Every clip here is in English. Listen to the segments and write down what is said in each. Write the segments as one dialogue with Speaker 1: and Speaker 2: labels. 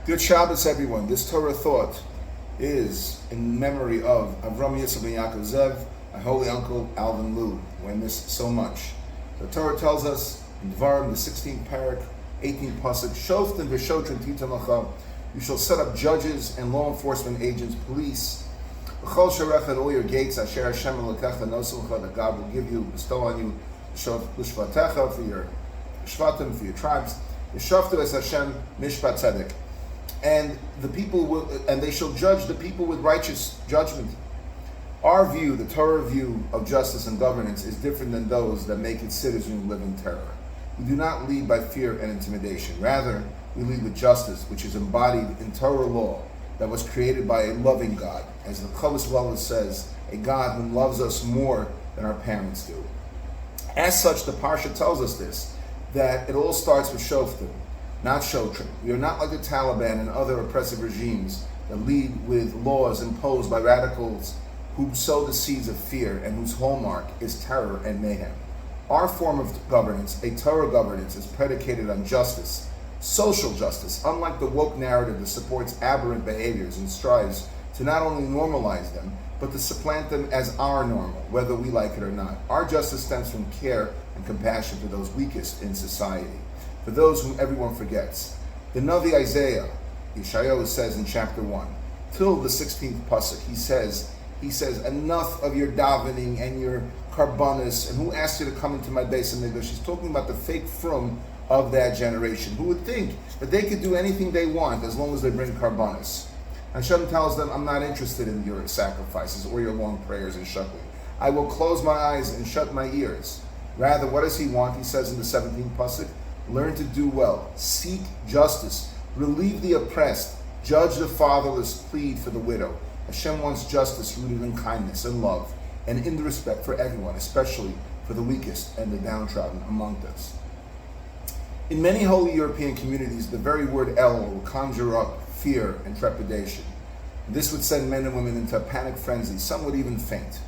Speaker 1: Good Shabbos, everyone. This Torah thought is in memory of Avram Yitzchak ben Yaakov Zev, my holy uncle Alvin Lou, who I miss so much. The Torah tells us in Dvarim, the 16th parak, 18th pasuk, Shoftim v'shotrim titam lacha. You shall set up judges and law enforcement agents, police. V'chol sharecha, at all your gates, asher Hashem elokecha noselcha, that God will give you, bestow on you, l'shvatecha, for your shvatim, for your tribes. V'shoftu es Hashem mishpat tzedek. And the people will, and they shall judge the people with righteous judgment. Our view, the Torah view of justice and governance, is different than those that make its citizens live in terror. We do not lead by fear and intimidation. Rather, we lead with justice, which is embodied in Torah law that was created by a loving God. As the Chodesh Wallace says, a God who loves us more than our parents do. As such, the Parsha tells us this, that it all starts with Shoftim, not Shotrim. We are not like the Taliban and other oppressive regimes that lead with laws imposed by radicals who sow the seeds of fear and whose hallmark is terror and mayhem. Our form of governance, a Torah governance, is predicated on justice, social justice, unlike the woke narrative that supports aberrant behaviors and strives to not only normalize them, but to supplant them as our normal, whether we like it or not. Our justice stems from care and compassion for those weakest in society, for those whom everyone forgets. The Navi Isaiah, Yeshayahu says in chapter 1, till the 16th pasuk, he says, enough of your davening and your karbanis, and who asked you to come into my base of English? He's talking about the fake frum of that generation, who would think that they could do anything they want as long as they bring karbanis. Hashem tells them, I'm not interested in your sacrifices or your long prayers and shukling. I will close my eyes and shut my ears. Rather, what does he want? He says in the 17th pasuk, learn to do well, seek justice, relieve the oppressed, judge the fatherless, plead for the widow. Hashem wants justice rooted in kindness and love, and in the respect for everyone, especially for the weakest and the downtrodden among us. In many holy European communities, the very word Elul will conjure up fear and trepidation. This would send men and women into a panic frenzy. Some would even faint.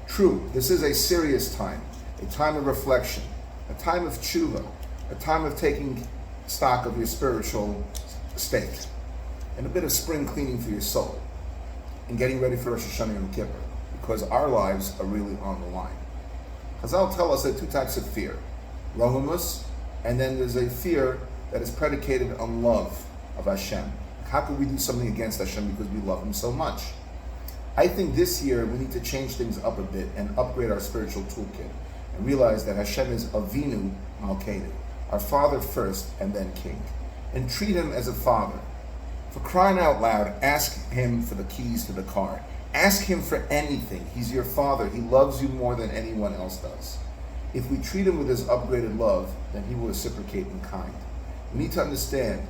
Speaker 1: True, this is a serious time, a time of reflection, a time of tshuva, a time of taking stock of your spiritual state, and a bit of spring cleaning for your soul, and getting ready for Rosh Hashanah Yom Kippur, because our lives are really on the line. Chazal tell us there are two types of fear, rohumus, and then there's a fear that is predicated on love of Hashem. How could we do something against Hashem because we love Him so much? I think this year we need to change things up a bit and upgrade our spiritual toolkit and realize that Hashem is Avinu Malkeinu, our Father first and then King, and treat Him as a Father. For crying out loud, ask Him for the keys to the car. Ask Him for anything. He's your Father. He loves you more than anyone else does. If we treat Him with His upgraded love, then He will reciprocate in kind. We need to understand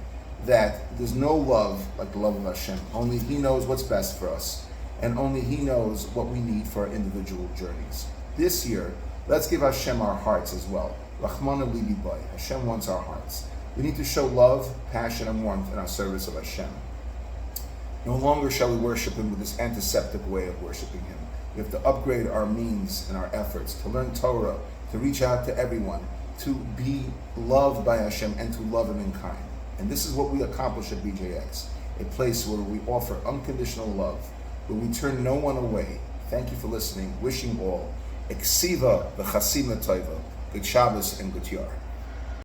Speaker 1: that there's no love like the love of Hashem. Only He knows what's best for us, and only He knows what we need for our individual journeys. This year, let's give Hashem our hearts as well. Rachmana libi bay. Hashem wants our hearts. We need to show love, passion, and warmth in our service of Hashem. No longer shall we worship Him with this antiseptic way of worshiping Him. We have to upgrade our means and our efforts to learn Torah, to reach out to everyone, to be loved by Hashem, and to love Him in kind. And this is what we accomplish at BJX, a place where we offer unconditional love, where we turn no one away. Thank you for listening. Wishing all Eksiva v'chasima toiva. Good Shabbos and good Yar.